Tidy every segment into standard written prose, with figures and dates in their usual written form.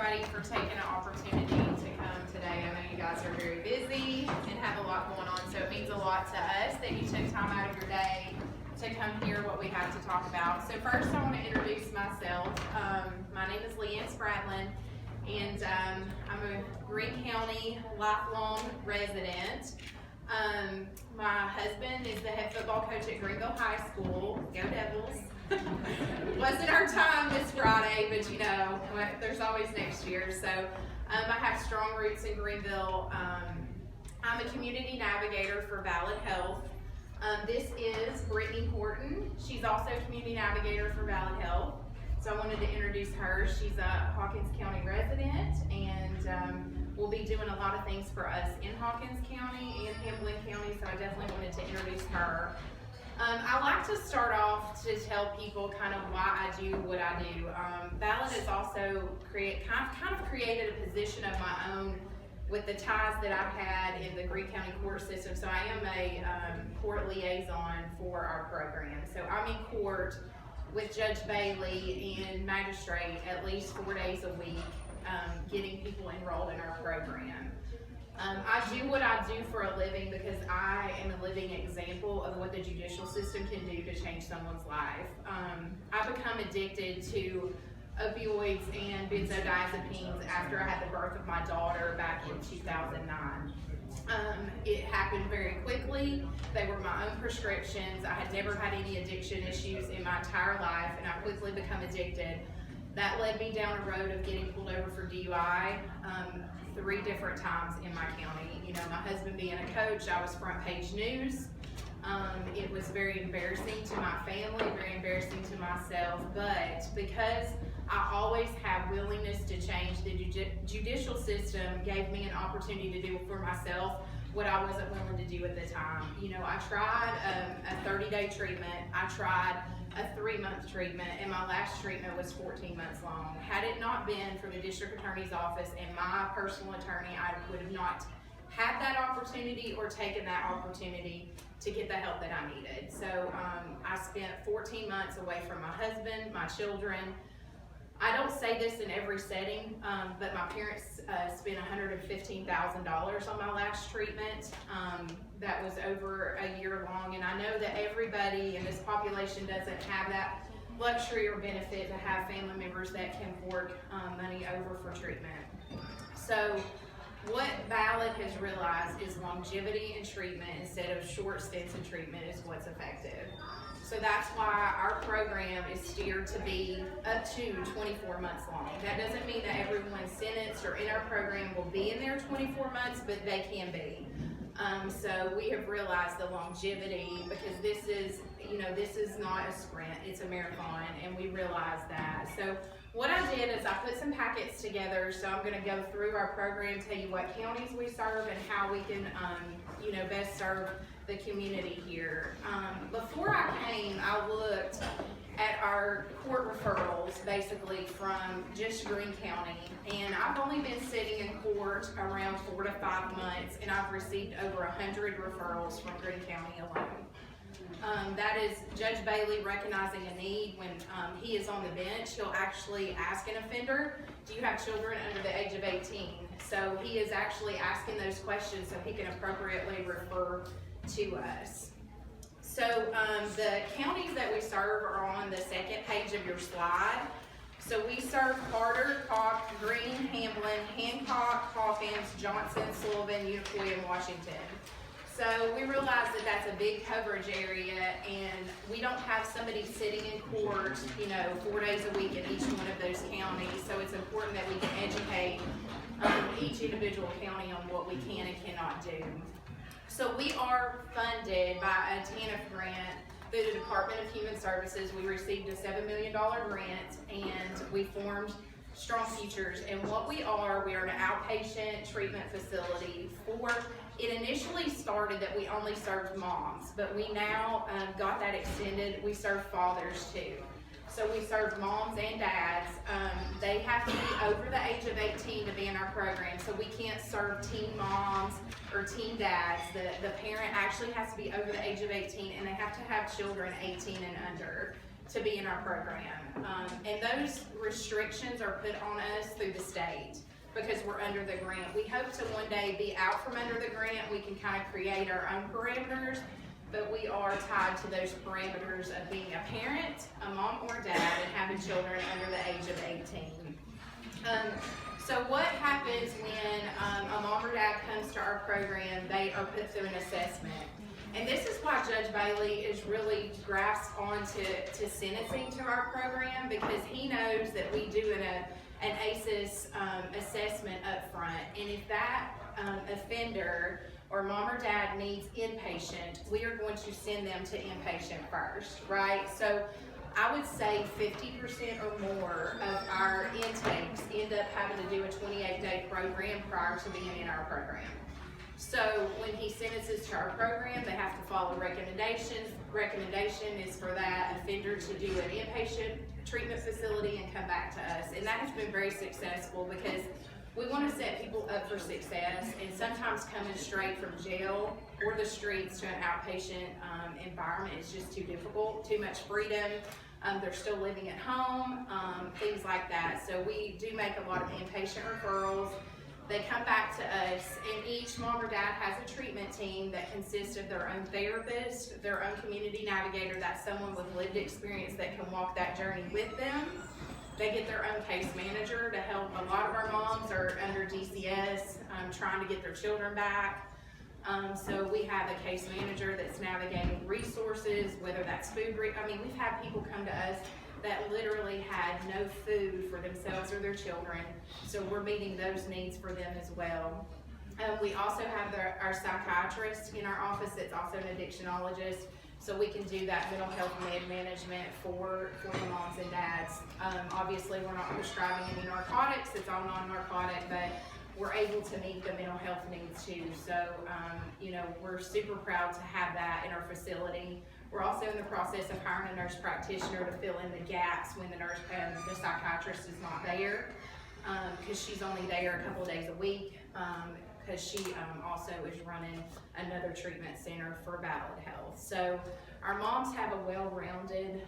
everybody for taking an opportunity to come today. I know you guys are very busy and have a lot going on, so it means a lot to us that you took time out of your day to come hear what we have to talk about. So first I want to introduce myself. My name is Leanne Spratlin, and I'm a Greene County lifelong resident. My husband is the head football coach at Greenville High School. Go Devils. Wasn't our time this Friday, but you know, there's always next year. So I have strong roots in Greenville. I'm a community navigator for Ballad Health. This is Brittany Horton. She's also a community navigator for Ballad Health. So I wanted to introduce her. She's a Hawkins County resident, and will be doing a lot of things for us in Hawkins County and Hamlin County, so I definitely wanted to introduce her. I like to start off to tell people kind of why I do what I do. Ballad has also kind of created a position of my own with the ties that I've had in the Greene County court system. So I am a court liaison for our program. So I'm in court with Judge Bailey and magistrate at least 4 days a week, getting people enrolled in our program. I do what I do for a living because I am a living example of what the judicial system can do to change someone's life. I become addicted to opioids and benzodiazepines after I had the birth of my daughter back in 2009. It happened very quickly. They were my own prescriptions. I had never had any addiction issues in my entire life, and I quickly become addicted. That led me down a road of getting pulled over for DUI 3 different times in my county. You know, my husband being a coach, I was front page news. It was very embarrassing to my family, very embarrassing to myself, but because I always have willingness to change, the judicial system gave me an opportunity to do for myself what I wasn't willing to do at the time. You know, I tried a 30-day treatment, I tried a 3-month treatment, and my last treatment was 14 months long. Had it not been for the district attorney's office and my personal attorney, I would have not had that opportunity or taken that opportunity to get the help that I needed. So I spent 14 months away from my husband, my children. I don't say this in every setting, but my parents spent $115,000 on my last treatment. That was over a year long, and I know that everybody in this population doesn't have that luxury or benefit to have family members that can fork money over for treatment. So what Ballad has realized is longevity in treatment instead of short stints in treatment is what's effective. So that's why our program is steered to be up to 24 months long. That doesn't mean that everyone sentenced or in our program will be in there 24 months, but they can be. So we have realized the longevity, because this is not a sprint, it's a marathon, and we realize that. So what I did is I put some packets together, so I'm going to go through our program, tell you what counties we serve and how we can best serve the community here. Before I came, I looked at our court referrals basically from just Greene County, and I've only been sitting in court around 4 to 5 months, and I've received over 100 referrals from Greene County alone. That is Judge Bailey recognizing a need. When he is on the bench, he'll actually ask an offender, do you have children under the age of 18? So he is actually asking those questions so he can appropriately refer to us. So the counties that we serve are on the second page of your slide. So we serve Carter, Cock, Greene, Hamlin, Hancock, Hawkins, Johnson, Sullivan, Unicoi, and Washington. So we realize that that's a big coverage area, and we don't have somebody sitting in court, 4 days a week in each one of those counties. So it's important that we can educate each individual county on what we can and cannot do. So we are funded by a TANF grant through the Department of Human Services. We received a $7 million grant, and we formed Strong Futures. And what we are an outpatient treatment facility it initially started that we only served moms, but we now got that extended. We serve fathers too. So we serve moms and dads. They have to be over the age of 18 to be in our program, so we can't serve teen moms or teen dads. The parent actually has to be over the age of 18, and they have to have children 18 and under to be in our program. And those restrictions are put on us through the state because we're under the grant. We hope to one day be out from under the grant. We can kind of create our own parameters, but we are tied to those parameters of being a parent, a mom or dad, and having children under the age of 18. So what happens when a mom or dad comes to our program? They are put through an assessment. And this is why Judge Bailey is really grasped onto sentencing to our program, because he knows that we do an ACEs assessment up front. And if that offender or mom or dad needs inpatient, we are going to send them to inpatient first, right? So I would say 50% or more of our intakes end up having to do a 28-day program prior to being in our program. So when he sentences to our program, they have to follow recommendations. Recommendation is for that offender to do an inpatient treatment facility and come back to us. And that has been very successful because we want to set people up for success, and sometimes coming straight from jail or the streets to an outpatient environment is just too difficult, too much freedom. They're still living at home, things like that. So we do make a lot of inpatient referrals. They come back to us, and each mom or dad has a treatment team that consists of their own therapist, their own community navigator, that's someone with lived experience that can walk that journey with them. They get their own case manager to help. A lot of our moms are under DCS, trying to get their children back. So we have a case manager that's navigating resources, whether that's food. We've had people come to us that literally had no food for themselves or their children. So we're meeting those needs for them as well. We also have our psychiatrist in our office that's also an addictionologist. So we can do that mental health med management for the moms and dads. Obviously, we're not prescribing any narcotics, it's all non-narcotic, but we're able to meet the mental health needs too. So, we're super proud to have that in our facility. We're also in the process of hiring a nurse practitioner to fill in the gaps when the psychiatrist is not there, because she's only there a couple days a week, because she also is running another treatment center for Ballad Health. So our moms have a well-rounded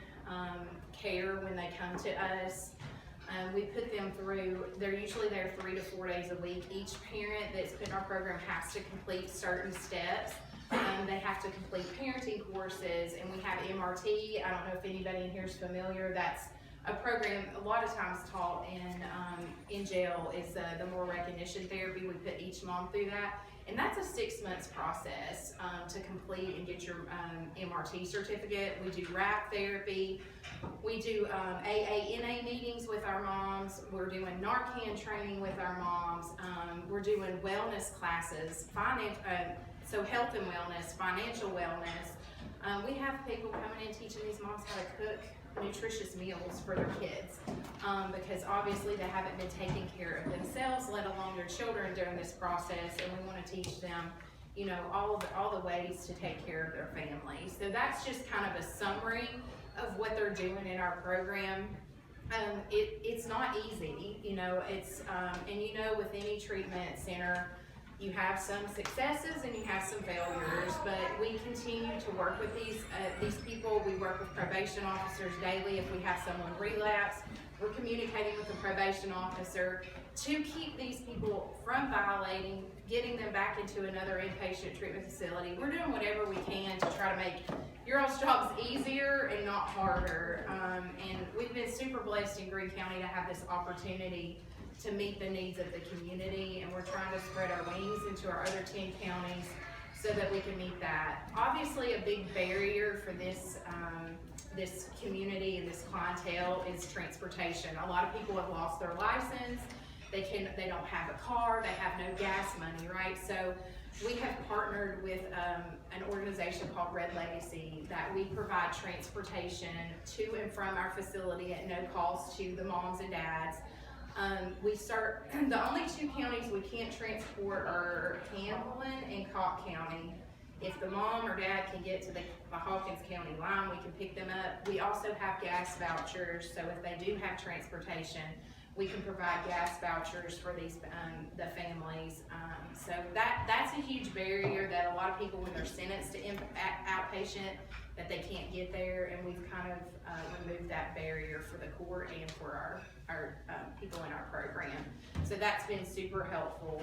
care when they come to us. We put them through, they're usually there 3 to 4 days a week. Each parent that's put in our program has to complete certain steps. They have to complete parenting courses, and we have MRT. I don't know if anybody in here is familiar. That's a program a lot of times taught in jail is the more recognition therapy. We put each mom through that, and that's a 6 months process to complete and get your MRT certificate. We do RAP therapy. We do AA-NA meetings with our moms. We're doing Narcan training with our moms. We're doing wellness classes, so health and wellness, financial wellness. We have people coming in teaching these moms how to cook nutritious meals for their kids, because obviously they haven't been taking care of themselves, let alone their children during this process, and we want to teach them, all the ways to take care of their families. So that's just kind of a summary of what they're doing in our program. It's not easy, it's and with any treatment center, you have some successes and you have some failures, but we continue to work with these people. We work with probation officers daily. If we have someone relapse, we're communicating with the probation officer to keep these people from violating, getting them back into another inpatient treatment facility. We're doing whatever we can to try to make your all's jobs easier and not harder. And we've been super blessed in Greene County to have this opportunity to meet the needs of the community, and we're trying to spread our wings into our other 10 counties so that we can meet that. Obviously, a big barrier for this this community and this clientele is transportation. A lot of people have lost their license. They don't have a car. They have no gas money, right? So we have partnered with an organization called Red Legacy that we provide transportation to and from our facility at no cost to the moms and dads. The only 2 counties we can't transport are Hamlin and Cocke County. If the mom or dad can get to the Hawkins County line, we can pick them up. We also have gas vouchers, so if they do have transportation, we can provide gas vouchers for these, the families. So that's a huge barrier that a lot of people, when they're sentenced to outpatient, that they can't get there, and we've kind of removed that barrier for the court and for our people in our program. So that's been super helpful,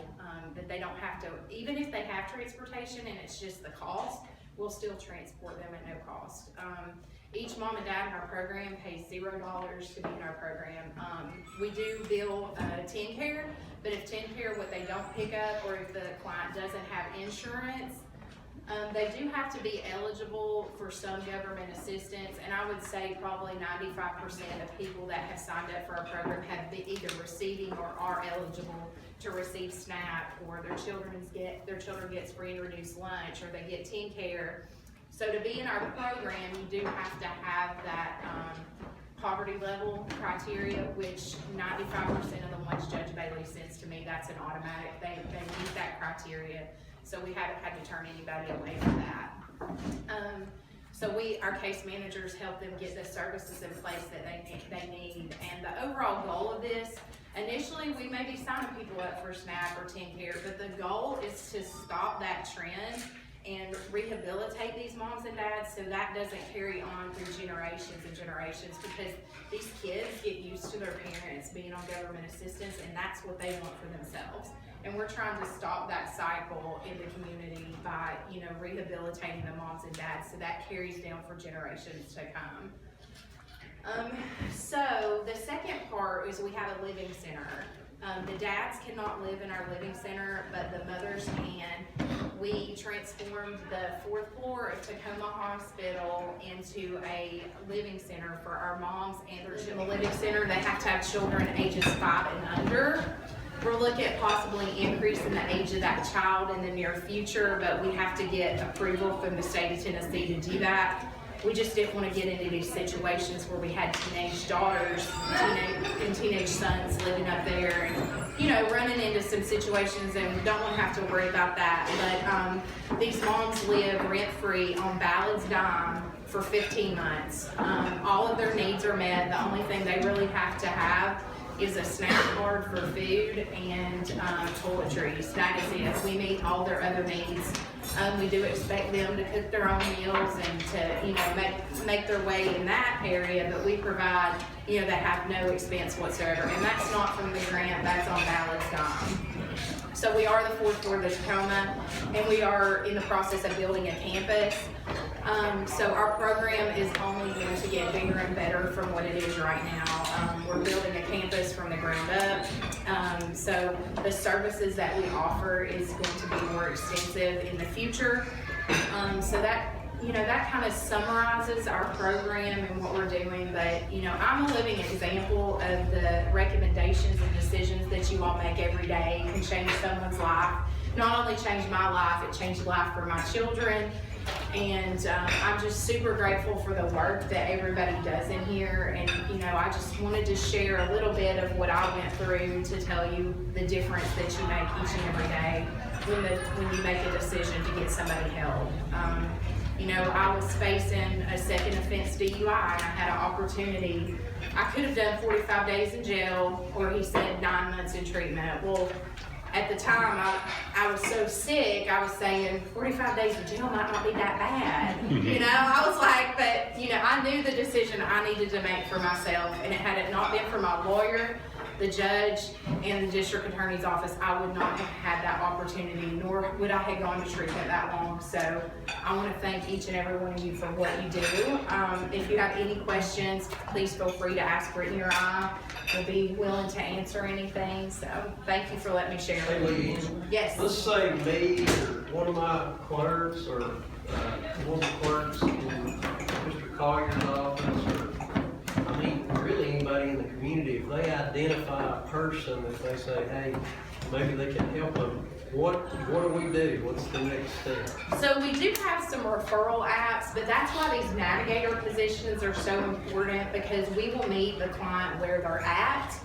that they don't have to, even if they have transportation and it's just the cost, we'll still transport them at no cost. Each mom and dad in our program pays $0 to be in our program. We do bill TennCare, but if TennCare, what they don't pick up, or if the client doesn't have insurance, they do have to be eligible for some government assistance, and I would say probably 95% of people that have signed up for our program have been either receiving or are eligible to receive SNAP, or their children gets free and reduced lunch, or they get TennCare. So to be in our program, you do have to have that poverty level criteria, which 95% of the ones Judge Bailey sends to me, that's an automatic. They meet that criteria. So we haven't had to turn anybody away for that. So our case managers help them get the services in place that they need. And the overall goal of this, initially we may be signing people up for SNAP or TennCare, but the goal is to stop that trend and rehabilitate these moms and dads so that doesn't carry on through generations and generations, because these kids get used to their parents being on government assistance, and that's what they want for themselves. And we're trying to stop that cycle in the community by, rehabilitating the moms and dads so that carries down for generations to come. So the second part is we have a living center. The dads cannot live in our living center, but the mothers can. We transformed the 4th floor of Tacoma Hospital into a living center for our moms and their children. The living center, they have to have children ages 5 and under. We're looking at possibly increasing the age of that child in the near future, but we have to get approval from the state of Tennessee to do that. We just didn't want to get into these situations where we had teenage daughters and teenage sons living up there and, running into some situations, and we don't want to have to worry about that. But these moms live rent-free on Ballad's dime for 15 months. All of their needs are met. The only thing they really have to have is a SNAP card for food and toiletries. That is it. We meet all their other needs. We do expect them to cook their own meals and to, make their way in that area, but we provide, they have no expense whatsoever. And that's not from the grant, that's on Ballad's dime. So we are the 4th floor of the Tacoma, and we are in the process of building a campus. So our program is only going to get bigger and better from what it is right now. We're building a campus from the ground up. So the services that we offer is going to be more extensive in the future. So that, that kind of summarizes our program and what we're doing. But, I'm a living example of the recommendations and decisions that you all make every day can change someone's life. Not only changed my life, it changed life for my children. And I'm just super grateful for the work that everybody does in here. And, I just wanted to share a little bit of what I went through to tell you the difference that you make each and every day when you make a decision to get somebody help. I was facing a second offense DUI, and I had an opportunity. I could have done 45 days in jail, or he said 9 months in treatment. Well, at the time, I was so sick, I was saying 45 days in jail might not be that bad. I was like, but, I knew the decision I needed to make for myself, and had it not been for my lawyer, the judge, and the district attorney's office, I would not have had that opportunity, nor would I have gone to treatment that long. So I want to thank each and every one of you for what you do. If you have any questions, please feel free to ask Brittany or I. We'll be willing to answer anything. So thank you for letting me share. Hey, Leanne. Yes. Let's say me or one of my clerks or one of the clerks in Mr. Collier's office, or really anybody in the community, if they identify a person that they say, hey, maybe they can help them, what do we do? What's the next step? So we do have some referral apps, but that's why these navigator positions are so important, because we will meet the client where they're at,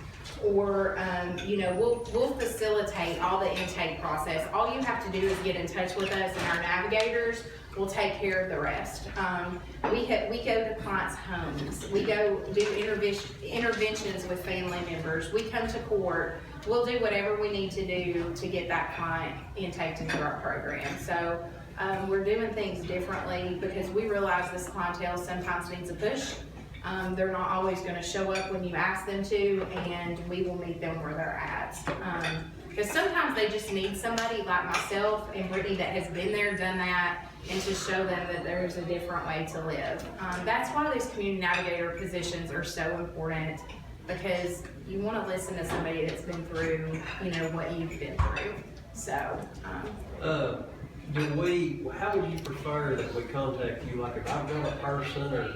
or we'll facilitate all the intake process. All you have to do is get in touch with us and our navigators. we'll take care of the rest. We go to clients' homes. We go do interventions with family members. We come to court. We'll do whatever we need to do to get that client intaked into our program. So we're doing things differently because we realize this clientele sometimes needs a push. They're not always gonna show up when you ask them to, and we will meet them where they're at. Because sometimes they just need somebody like myself and Brittany that has been there, done that, and to show them that there's a different way to live. That's why these community navigator positions are so important, because you wanna listen to somebody that's been through, what you've been through. So, how would you prefer that we contact you? Like if I've got a person, or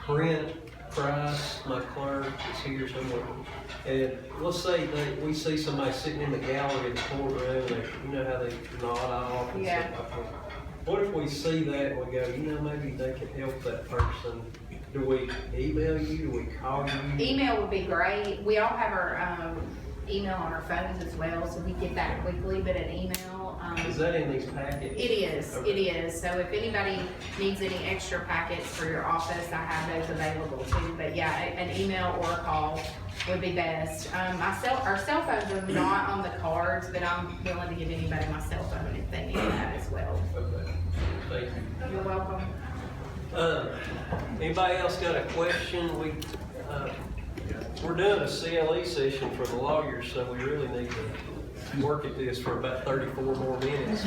Brent Price, my clerk, is here somewhere, and let's say that we see somebody sitting in the gallery of the courtroom, and you know how they nod off and stuff like that. What if we see that and we go, maybe they can help that person? Do we email you? Do we call you? Email would be great. We all have our email on our phones as well, so we get that quickly, but an email. Is that in these packets? It is, okay. It is. So if anybody needs any extra packets for your office, I have those available too. But yeah, an email or a call would be best. Our cell phones are not on the cards, but I'm willing to give anybody my cell phone if they need that as well. Okay, thank you. You're welcome. Anybody else got a question? We're doing a CLE session for the lawyers, so we really need to work at this for about 34 more minutes.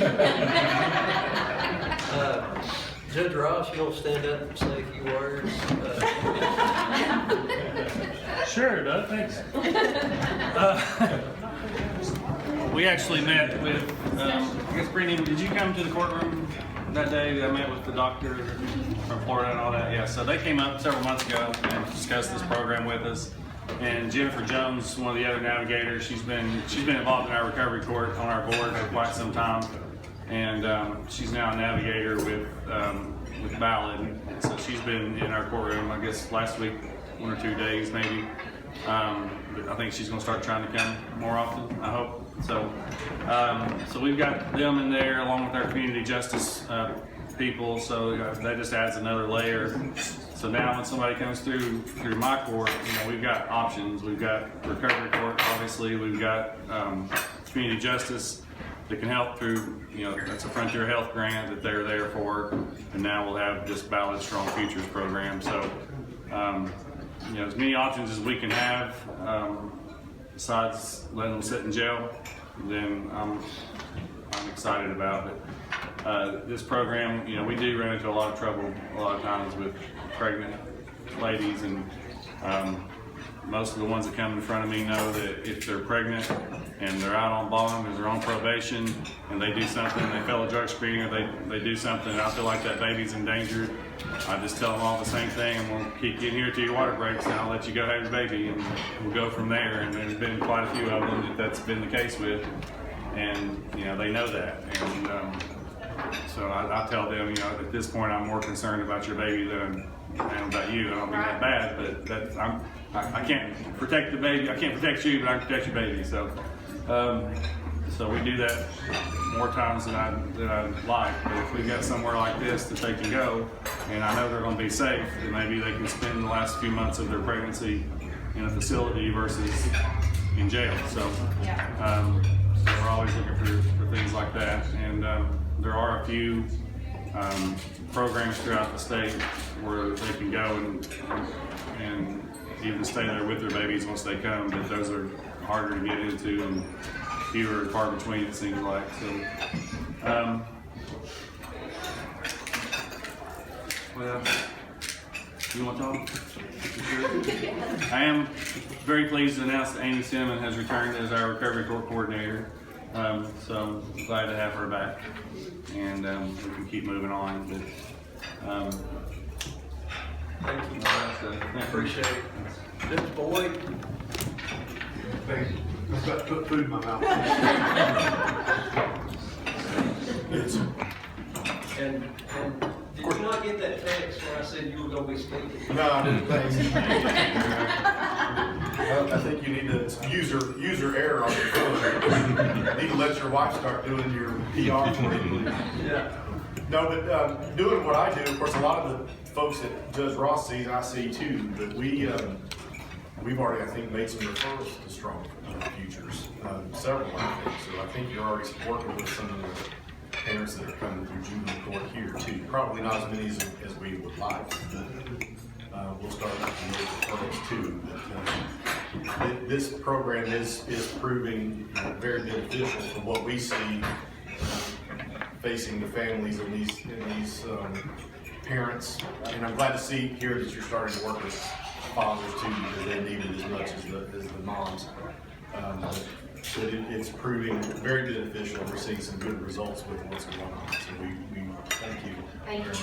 Judge Ross, you want to stand up and say a few words? Sure, Doug, thanks. We actually met with, I guess, Brittany, did you come to the courtroom that day that I met with the doctor from Florida and all that? Yeah, so they came up several months ago and discussed this program with us. And Jennifer Jones, one of the other navigators, she's been involved in our recovery court on our board for quite some time, and she's now a navigator with Ballad. And so she's been in our courtroom, I guess, last week, 1 or 2 days maybe. But I think she's going to start trying to come more often, I hope. So, so we've got them in there along with our community justice people. So that just adds another layer. So now when somebody comes through my court, we've got options. We've got recovery court, obviously. We've got community justice that can help through, that's a Frontier Health grant that they're there for. And now we'll have this Ballad Strong Futures program. So, as many options as we can have, besides letting them sit in jail, then I'm excited about it. This program, we do run into a lot of trouble a lot of times with pregnant ladies, and most of the ones that come in front of me know that if they're pregnant and they're out on bond or they're on probation and they do something, they fail a drug screening, or they do something and I feel like that baby's endangered, I just tell them all the same thing: I'm going to keep getting here till your water breaks and I'll let you go have your baby, and we'll go from there. And there's been quite a few of them that's been the case with, and they know that. And so I tell them, at this point I'm more concerned about your baby than I am about you. I don't mean that bad, but I can't protect the baby. I can't protect you, but I can protect your baby. So so we do that more times than I like. But if we got somewhere like this that they can go, and I know they're going to be safe, then maybe they can spend the last few months of their pregnancy in a facility versus in jail. So, so we're always looking for things like that. And there are a few programs throughout the state where they can go and even stay there with their babies once they come, but those are harder to get into and fewer and far between, it seems like. So, well, you want to talk? I am very pleased to announce that Amy Simmons has returned as our recovery court coordinator. So I'm glad to have her back, and we can keep moving on. But Thank you. I appreciate it. Judge Boyd. Thanks. I've got to put food in my mouth. And did you not get that text when I said you were going to be speaking? No, I didn't. Thanks. I think you need to user error on your phone. You need to let your wife start doing your PR for you. Yeah. No, but doing what I do, of course, a lot of the folks that Judge Ross sees, I see too, but we've already, I think, made some referrals to Strong Futures, several, I think. So I think you're already working with some of the parents that are coming through juvenile court here too. Probably not as many as we would like, but we'll start making those referrals too. But this program is proving very beneficial from what we see facing the families and these parents. And I'm glad to see here that you're starting to work with fathers too, because they need it as much as the moms. But it's proving very beneficial. We're seeing some good results with what's going on. So we thank you very much.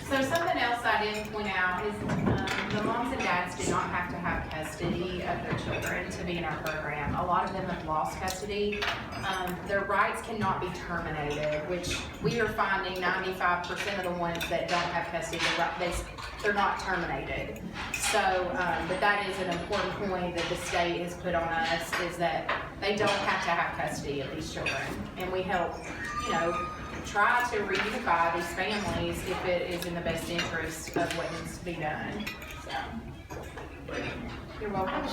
So something else I didn't point out is the moms and dads do not have to have custody of their children to be in our program. A lot of them have lost custody. Their rights cannot be terminated, which we are finding 95% of the ones that don't have custody, they're not terminated. So, but that is an important point that the state has put on us, is that they don't have to have custody of these children. And we help, try to reunify these families if it is in the best interest of what needs to be done. So, you're welcome.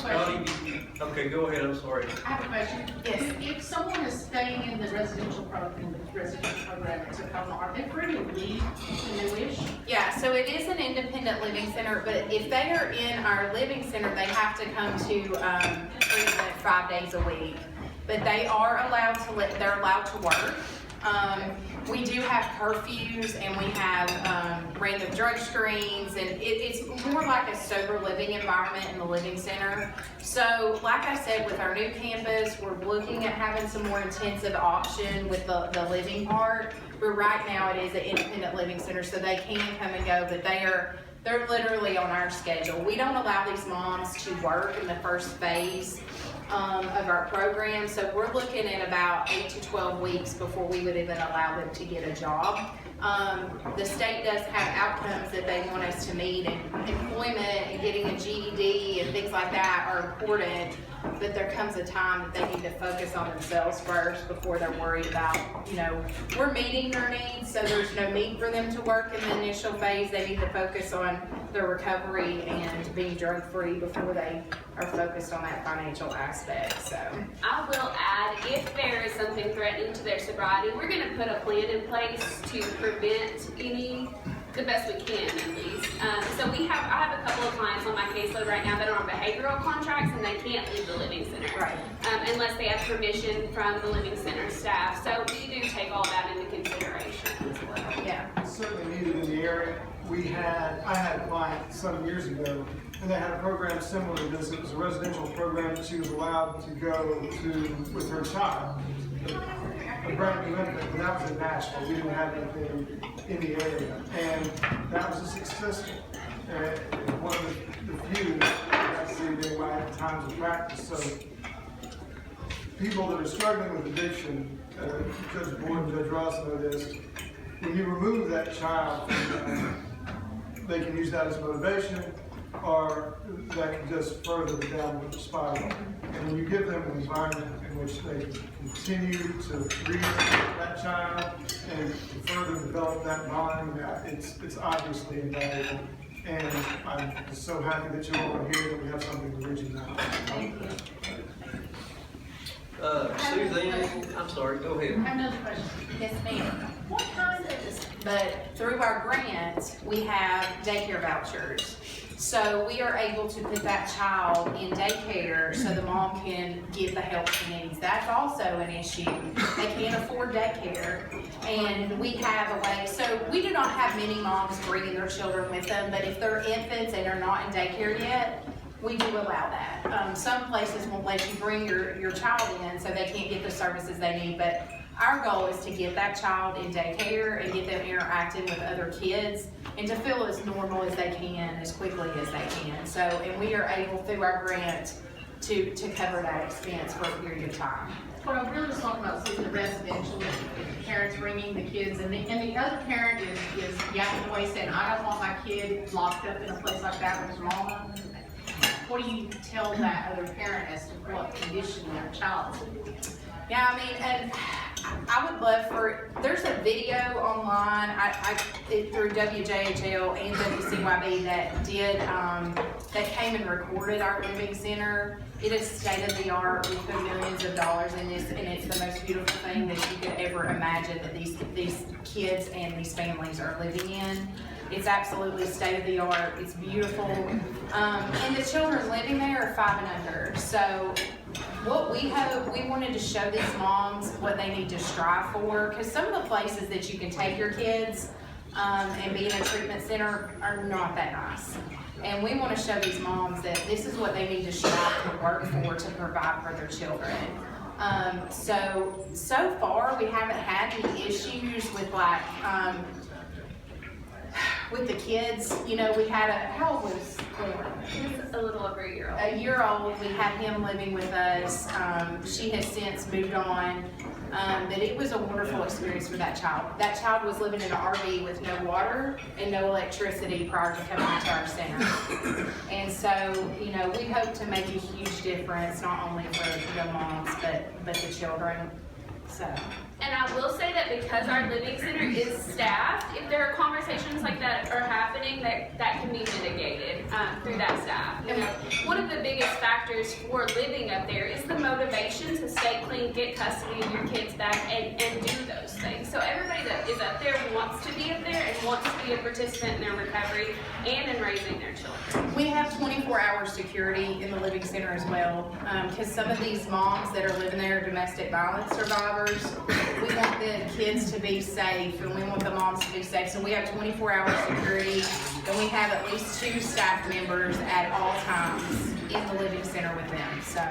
Okay, go ahead, I'm sorry. I have a question. Yes. If someone is staying in the residential program at Tacoma, are they free to leave when they wish? Yeah, so it is an independent living center, but if they are in our living center, they have to come to treatment 5 days a week. But they are allowed to they're allowed to work. We do have curfews, and we have random drug screens, and it's more like a sober living environment in the living center. So like I said, with our new campus, we're looking at having some more intensive option with the living part, but right now it is an independent living center, so they can come and go, but they're literally on our schedule. We don't allow these moms to work in the first phase of our program, so we're looking at about 8 to 12 weeks before we would even allow them to get a job. The state does have outcomes that they want us to meet, and employment and getting a GED and things like that are important, but there comes a time that they need to focus on themselves first before they're worried about, we're meeting their needs, so there's no need for them to work in the initial phase. They need to focus on their recovery and being drug-free before they are focused on that financial aspect. So I will add, if there is something threatening to their sobriety, we're going to put a plan in place to prevent any, the best we can at least. So I have a couple of clients on my caseload right now that are on behavioral contracts, and they can't leave the living center. Right. Unless they have permission from the living center staff. So we do take all that into consideration as well. yeah. It's certainly needed in the area. I had a client some years ago, and they had a program similar to this. It was a residential program that she was allowed to go to with her child. A brand new benefit, but that was in Nashville. We didn't have anything in the area, and that was a successful. One of the few that actually they might have times of practice. So people that are struggling with addiction, Judge Boyd and Judge Ross know this. When you remove that child from they can use that as motivation, or that can just further the downward spiral. And when you give them an environment in which they can continue to read that child and to further develop that bond, it's obviously invaluable. And I'm just so happy that you all are here, that we have something to reach out. Suzanne, I'm sorry, go I ahead. have another question. Yes, ma'am. What kind of, But through our grant, we have daycare vouchers. So we are able to put that child in daycare so the mom can get the help she needs. That's also an issue. They can't afford daycare. And we have a way, so we do not have many moms bringing their children with them, but if they're infants and are not in daycare yet, we do allow that. Some places won't let you bring your child in, so they can't get the services they need, but our goal is to get that child in daycare and get them interacting with other kids and to feel as normal as they can, as quickly as they can. So, and we are able through our grant to cover that expense for a period of time. what I really was talking about is the residential, the parents bringing the kids, and the other parent is yapping away saying, I don't want my kid locked up in a place like that with his mama. What do you tell that other parent as to what condition their child is in? Yeah, I mean, and I would love for, there's a video online, through WJHL and WCYB that did, that came and recorded our living center. It is state of the art. We put millions of dollars in this, and it's the most beautiful thing that you could ever imagine that these kids and these families are living in. It's absolutely state of the art. It's beautiful. And the children living there are 5 and under. So what we hope, we wanted to show these moms what they need to strive for, because some of the places that you can take your kids and be in a treatment center are not that nice. And we want to show these moms that this is what they need to strive to work for to provide for their children. So far we haven't had any issues with like, with the kids. You know, we had how old was Lauren? He was a little over a year old. A year old. We had him living with us. She has since moved on. But it was a wonderful experience for that child. That child was living in an RV with no water and no electricity prior to coming to our center. And so, you know, we hope to make a huge difference, not only for the moms, but the children. So. And I will say that because our living center is staffed, if there are conversations like that are happening, that can be mitigated through that staff. You know, one of the biggest factors for living up there is the motivation to stay clean, get custody of your kids back, and do those things. So everybody that is up there wants to be up there and wants to be a participant in their recovery and in raising their children. We have 24-hour security in the living center as well, because some of these moms that are living there are domestic violence survivors. We want the kids to be safe, and we want the moms to be safe. So we have 24-hour security, and we have at least 2 staff members at all times in the living center with them. So